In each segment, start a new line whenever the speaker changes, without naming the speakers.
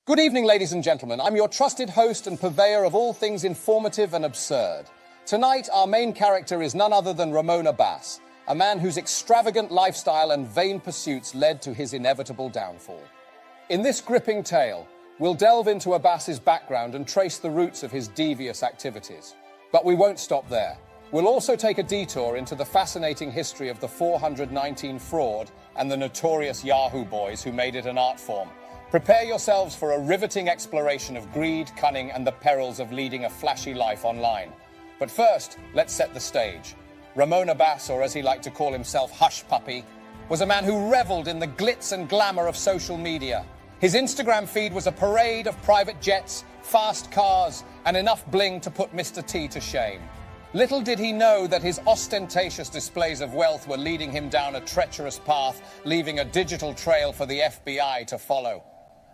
Good evening, ladies and gentlemen. I'm your trusted host and purveyor of all things informative and absurd. Tonight, our main character is none other than Ramon Bass, a man whose extravagant lifestyle and vain pursuits led to his inevitable downfall. In this gripping tale, we'll delve into Abbas's background and trace the roots of his devious activities. But we won't stop there. We'll also take a detour into the fascinating history of the 419 fraud and the notorious Yahoo Boys who made it an art form. Prepare yourselves for a riveting exploration of greed, cunning, and the perils of leading a flashy life online. But first, let's set the stage. Ramon Bass, or as he liked to call himself, Hushpuppi, was a man who reveled in the glitz and glamour of social media. His Instagram feed was a parade of private jets, fast cars, and enough bling to put Mr. T to shame. Little did he know that his ostentatious displays of wealth were leading him down a treacherous path, leaving a digital trail for the FBI to follow.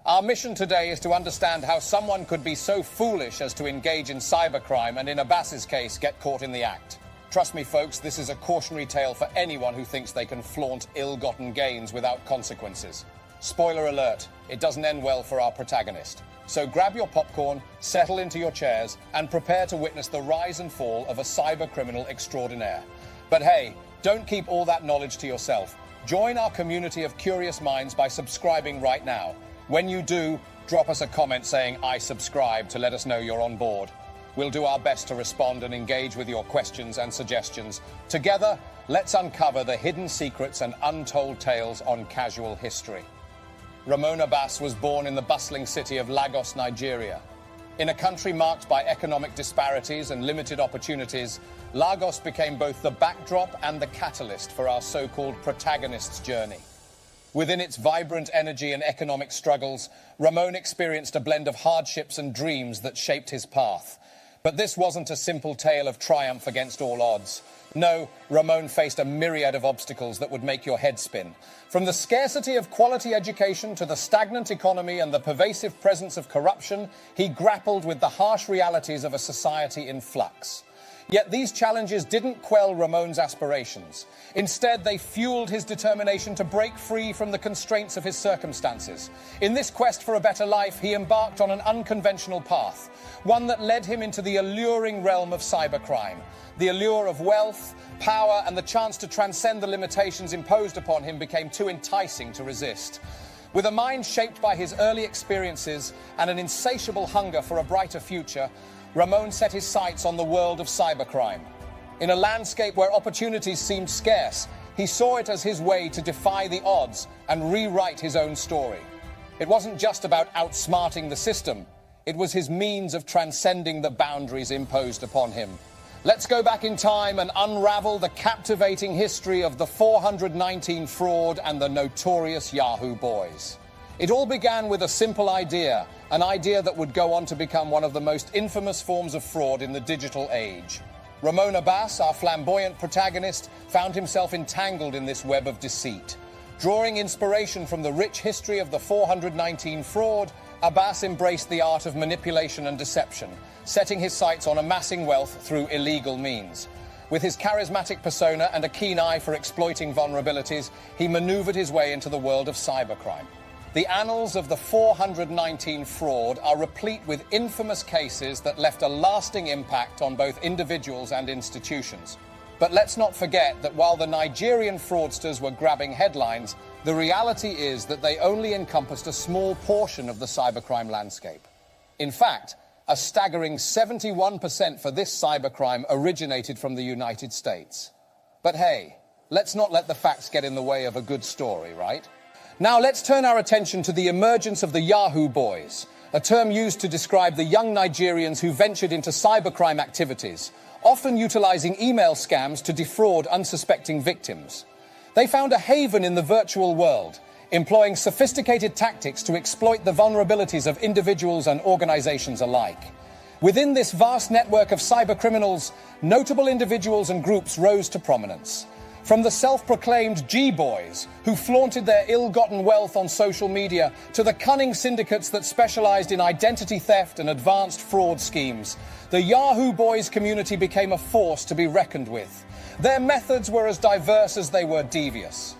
Our mission today is to understand how someone could be so foolish as to engage in cybercrime and, in Abbas's case, get caught in the act. Trust me, folks, this is a cautionary tale for anyone who thinks they can flaunt ill-gotten gains without consequences. Spoiler alert, it doesn't end well for our protagonist. So grab your popcorn, settle into your chairs, and prepare to witness the rise and fall of a cybercriminal extraordinaire. But hey, don't keep all that knowledge to yourself. Join our community of curious minds by subscribing right now. When you do, drop us a comment saying, "I subscribe," to let us know you're on board. We'll do our best to respond and engage with your questions and suggestions. Together, let's uncover the hidden secrets and untold tales on casual history. Ramon Bass was born in the bustling city of Lagos, Nigeria. In a country marked by economic disparities and limited opportunities, Lagos became both the backdrop and the catalyst for our so-called protagonist's journey. Within its vibrant energy and economic struggles, Ramon experienced a blend of hardships and dreams that shaped his path. But this wasn't a simple tale of triumph against all odds. No, Ramon faced a myriad of obstacles that would make your head spin. From the scarcity of quality education to the stagnant economy and the pervasive presence of corruption, he grappled with the harsh realities of a society in flux. Yet these challenges didn't quell Ramon's aspirations. Instead, they fueled his determination to break free from the constraints of his circumstances. In this quest for a better life, he embarked on an unconventional path, one that led him into the alluring realm of cybercrime. The allure of wealth, power, and the chance to transcend the limitations imposed upon him became too enticing to resist. With a mind shaped by his early experiences and an insatiable hunger for a brighter future, Ramon set his sights on the world of cybercrime. In a landscape where opportunities seemed scarce, he saw it as his way to defy the odds and rewrite his own story. It wasn't just about outsmarting the system. It was his means of transcending the boundaries imposed upon him. Let's go back in time and unravel the captivating history of the 419 fraud and the notorious Yahoo Boys. It all began with a simple idea, an idea that would go on to become one of the most infamous forms of fraud in the digital age. Ramon Bass, our flamboyant protagonist, found himself entangled in this web of deceit. Drawing inspiration from the rich history of the 419 fraud, Abbas embraced the art of manipulation and deception, setting his sights on amassing wealth through illegal means. With his charismatic persona and a keen eye for exploiting vulnerabilities, he maneuvered his way into the world of cybercrime. The annals of the 419 fraud are replete with infamous cases that left a lasting impact on both individuals and institutions. But let's not forget that while the Nigerian fraudsters were grabbing headlines, the reality is that they only encompassed a small portion of the cybercrime landscape. In fact, a staggering 71% for this cybercrime originated from the United States. But hey, let's not let the facts get in the way of a good story, right? Now let's turn our attention to the emergence of the Yahoo Boys, a term used to describe the young Nigerians who ventured into cybercrime activities, often utilizing email scams to defraud unsuspecting victims. They found a haven in the virtual world, employing sophisticated tactics to exploit the vulnerabilities of individuals and organizations alike. Within this vast network of cybercriminals, notable individuals and groups rose to prominence. From the self-proclaimed G-Boys, who flaunted their ill-gotten wealth on social media, to the cunning syndicates that specialized in identity theft and advanced fraud schemes, the Yahoo Boys community became a force to be reckoned with. Their methods were as diverse as they were devious.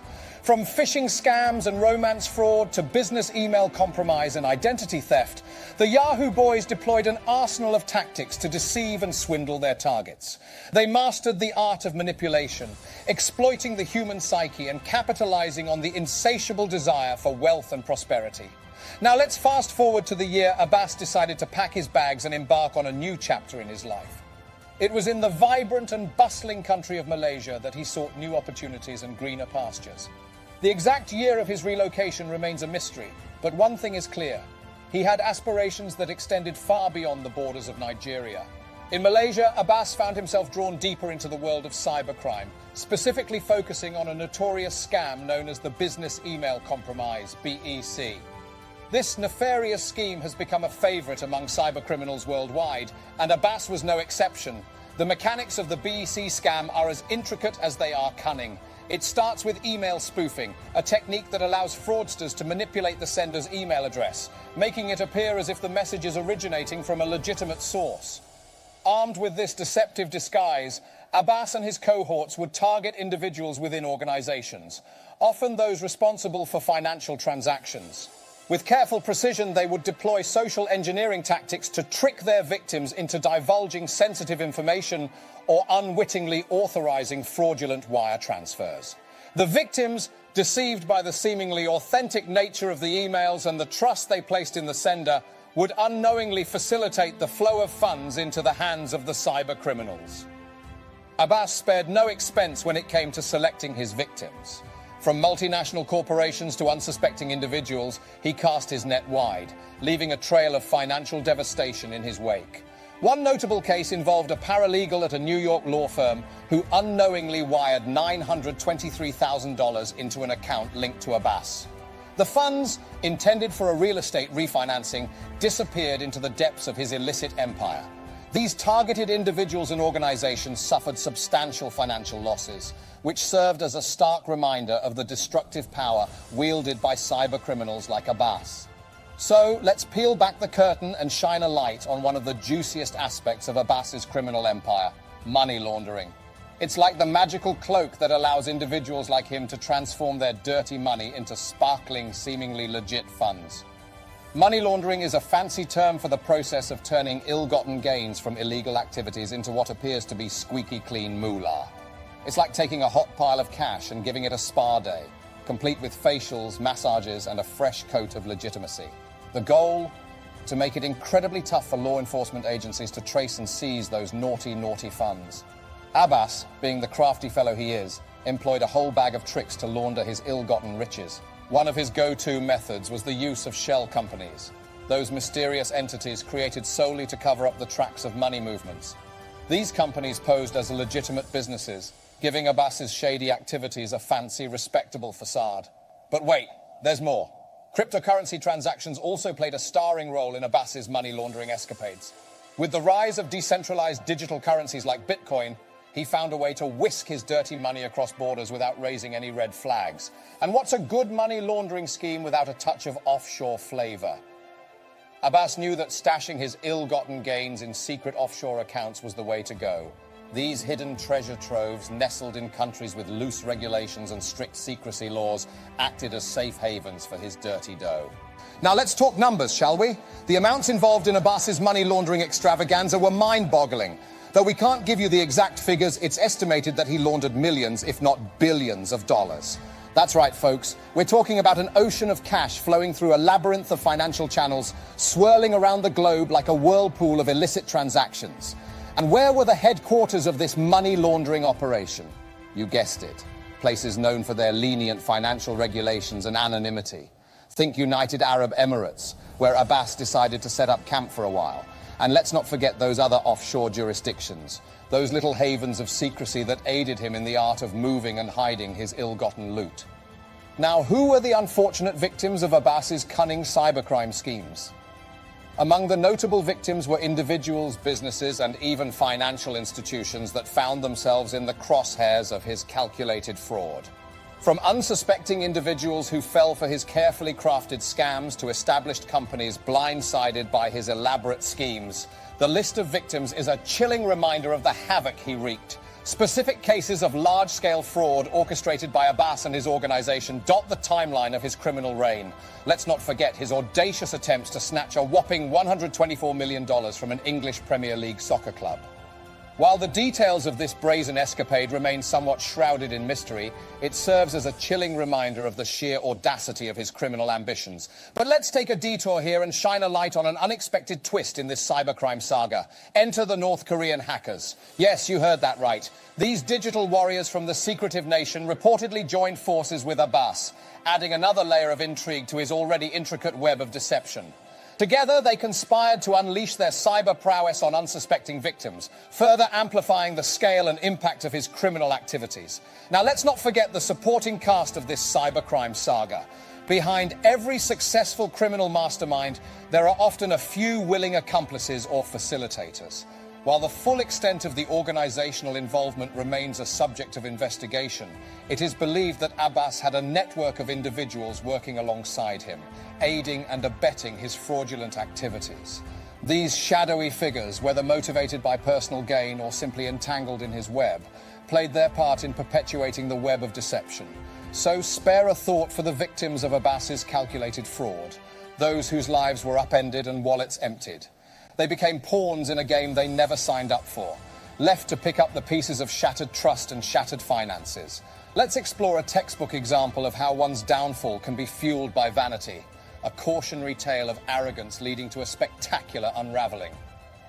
From phishing scams and romance fraud to business email compromise and identity theft, the Yahoo Boys deployed an arsenal of tactics to deceive and swindle their targets. They mastered the art of manipulation, exploiting the human psyche and capitalizing on the insatiable desire for wealth and prosperity. Now let's fast forward to the year Abbas decided to pack his bags and embark on a new chapter in his life. It was in the vibrant and bustling country of Malaysia that he sought new opportunities and greener pastures. The exact year of his relocation remains a mystery, but one thing is clear. He had aspirations that extended far beyond the borders of Nigeria. In Malaysia, Abbas found himself drawn deeper into the world of cybercrime, specifically focusing on a notorious scam known as the business email compromise, BEC. This nefarious scheme has become a favorite among cybercriminals worldwide, and Abbas was no exception. The mechanics of the BEC scam are as intricate as they are cunning. It starts with email spoofing, a technique that allows fraudsters to manipulate the sender's email address, making it appear as if the message is originating from a legitimate source. Armed with this deceptive disguise, Abbas and his cohorts would target individuals within organizations, often those responsible for financial transactions. With careful precision, they would deploy social engineering tactics to trick their victims into divulging sensitive information or unwittingly authorizing fraudulent wire transfers. The victims, deceived by the seemingly authentic nature of the emails and the trust they placed in the sender, would unknowingly facilitate the flow of funds into the hands of the cybercriminals. Abbas spared no expense when it came to selecting his victims. From multinational corporations to unsuspecting individuals, he cast his net wide, leaving a trail of financial devastation in his wake. One notable case involved a paralegal at a New York law firm who unknowingly wired $923,000 into an account linked to Abbas. The funds, intended for a real estate refinancing, disappeared into the depths of his illicit empire. These targeted individuals and organizations suffered substantial financial losses, which served as a stark reminder of the destructive power wielded by cybercriminals like Abbas. So, let's peel back the curtain and shine a light on one of the juiciest aspects of Abbas's criminal empire: money laundering. It's like the magical cloak that allows individuals like him to transform their dirty money into sparkling, seemingly legit funds. Money laundering is a fancy term for the process of turning ill-gotten gains from illegal activities into what appears to be squeaky clean moolah. It's like taking a hot pile of cash and giving it a spa day, complete with facials, massages, and a fresh coat of legitimacy. The goal? To make it incredibly tough for law enforcement agencies to trace and seize those naughty, naughty funds. Abbas, being the crafty fellow he is, employed a whole bag of tricks to launder his ill-gotten riches. One of his go-to methods was the use of shell companies, those mysterious entities created solely to cover up the tracks of money movements. These companies posed as legitimate businesses, giving Abbas's shady activities a fancy, respectable facade. But wait, there's more. Cryptocurrency transactions also played a starring role in Abbas's money laundering escapades. With the rise of decentralized digital currencies like Bitcoin, he found a way to whisk his dirty money across borders without raising any red flags. And what's a good money laundering scheme without a touch of offshore flavor? Abbas knew that stashing his ill-gotten gains in secret offshore accounts was the way to go. These hidden treasure troves, nestled in countries with loose regulations and strict secrecy laws, acted as safe havens for his dirty dough. Now let's talk numbers, shall we? The amounts involved in Abbas's money laundering extravaganza were mind-boggling. Though we can't give you the exact figures, it's estimated that he laundered millions, if not billions of dollars. That's right, folks. We're talking about an ocean of cash flowing through a labyrinth of financial channels, swirling around the globe like a whirlpool of illicit transactions. And where were the headquarters of this money laundering operation? You guessed it. Places known for their lenient financial regulations and anonymity. Think United Arab Emirates, where Abbas decided to set up camp for a while. And let's not forget those other offshore jurisdictions, those little havens of secrecy that aided him in the art of moving and hiding his ill-gotten loot. Now, who were the unfortunate victims of Abbas's cunning cybercrime schemes? Among the notable victims were individuals, businesses, and even financial institutions that found themselves in the crosshairs of his calculated fraud. From unsuspecting individuals who fell for his carefully crafted scams to established companies blindsided by his elaborate schemes, the list of victims is a chilling reminder of the havoc he wreaked, Specific cases of large-scale fraud orchestrated by Abbas and his organization dot the timeline of his criminal reign. Let's not forget his audacious attempts to snatch a whopping $124 million from an English Premier League soccer club. While the details of this brazen escapade remain somewhat shrouded in mystery, it serves as a chilling reminder of the sheer audacity of his criminal ambitions. But let's take a detour here and shine a light on an unexpected twist in this cybercrime saga. Enter the North Korean hackers. Yes, you heard that right. These digital warriors from the secretive nation reportedly joined forces with Abbas, adding another layer of intrigue to his already intricate web of deception. Together, they conspired to unleash their cyber prowess on unsuspecting victims, further amplifying the scale and impact of his criminal activities. Now, let's not forget the supporting cast of this cybercrime saga. Behind every successful criminal mastermind, there are often a few willing accomplices or facilitators. While the full extent of the organizational involvement remains a subject of investigation, it is believed that Abbas had a network of individuals working alongside him, aiding and abetting his fraudulent activities. These shadowy figures, whether motivated by personal gain or simply entangled in his web, played their part in perpetuating the web of deception. So spare a thought for the victims of Abbas's calculated fraud, those whose lives were upended and wallets emptied. They became pawns in a game they never signed up for, left to pick up the pieces of shattered trust and shattered finances. Let's explore a textbook example of how one's downfall can be fueled by vanity, a cautionary tale of arrogance leading to a spectacular unraveling.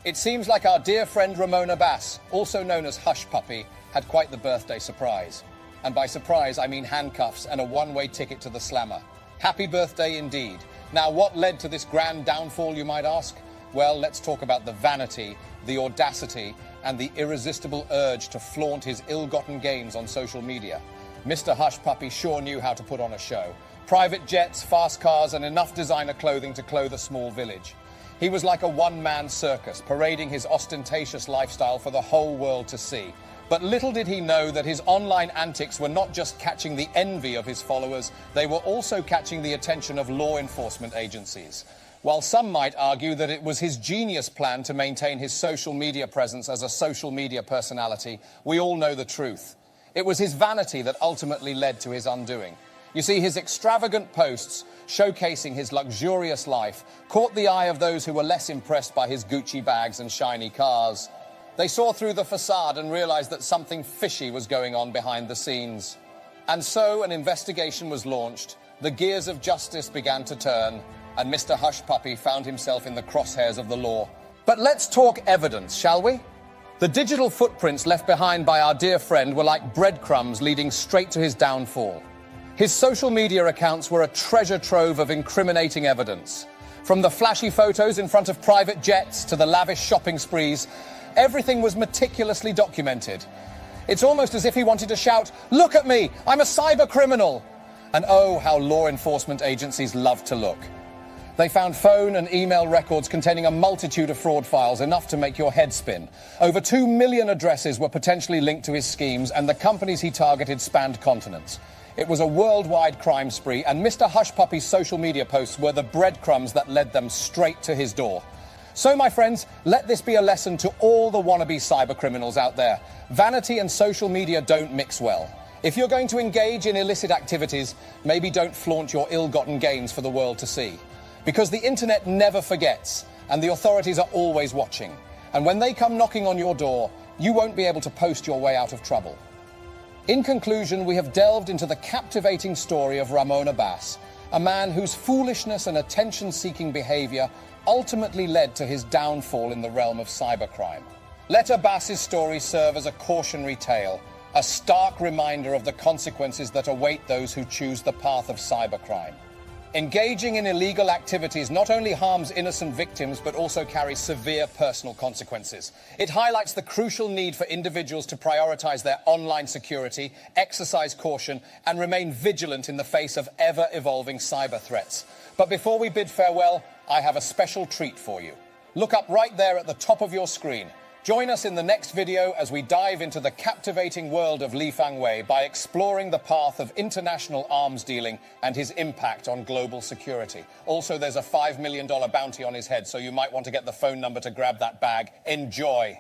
It seems like our dear friend Ramona Bass, also known as Hushpuppi, had quite the birthday surprise. And by surprise, I mean handcuffs and a one-way ticket to the slammer. Happy birthday indeed. Now, what led to this grand downfall, you might ask? Well, let's talk about the vanity, the audacity, and the irresistible urge to flaunt his ill-gotten gains on social media. Mr. Hushpuppi sure knew how to put on a show. Private jets, fast cars, and enough designer clothing to clothe a small village. He was like a one-man circus, parading his ostentatious lifestyle for the whole world to see. But little did he know that his online antics were not just catching the envy of his followers, they were also catching the attention of law enforcement agencies. While some might argue that it was his genius plan to maintain his social media presence as a social media personality, we all know the truth. It was his vanity that ultimately led to his undoing. You see, his extravagant posts showcasing his luxurious life caught the eye of those who were less impressed by his Gucci bags and shiny cars. They saw through the facade and realized that something fishy was going on behind the scenes. And so an investigation was launched, the gears of justice began to turn, and Mr. Hushpuppi found himself in the crosshairs of the law. But let's talk evidence, shall we? The digital footprints left behind by our dear friend were like breadcrumbs leading straight to his downfall. His social media accounts were a treasure trove of incriminating evidence. From the flashy photos in front of private jets to the lavish shopping sprees, everything was meticulously documented. It's almost as if he wanted to shout, "Look at me, I'm a cybercriminal!" And oh, how law enforcement agencies love to look. They found phone and email records containing a multitude of fraud files, enough to make your head spin. Over 2 million addresses were potentially linked to his schemes, and the companies he targeted spanned continents. It was a worldwide crime spree, and Mr. Hushpuppi's social media posts were the breadcrumbs that led them straight to his door. So, my friends, let this be a lesson to all the wannabe cybercriminals out there. Vanity and social media don't mix well. If you're going to engage in illicit activities, maybe don't flaunt your ill-gotten gains for the world to see. Because the internet never forgets, and the authorities are always watching. And when they come knocking on your door, you won't be able to post your way out of trouble. In conclusion, we have delved into the captivating story of Ramona Bass, a man whose foolishness and attention-seeking behavior ultimately led to his downfall in the realm of cybercrime. Let Abbas's story serve as a cautionary tale, a stark reminder of the consequences that await those who choose the path of cybercrime. Engaging in illegal activities not only harms innocent victims, but also carries severe personal consequences. It highlights the crucial need for individuals to prioritize their online security, exercise caution, and remain vigilant in the face of ever-evolving cyber threats. But before we bid farewell, I have a special treat for you. Look up right there at the top of your screen. Join us in the next video as we dive into the captivating world of Li Fangwei by exploring the path of international arms dealing and his impact on global security. Also, there's a $5 million bounty on his head, so you might want to get the phone number to grab that bag. Enjoy.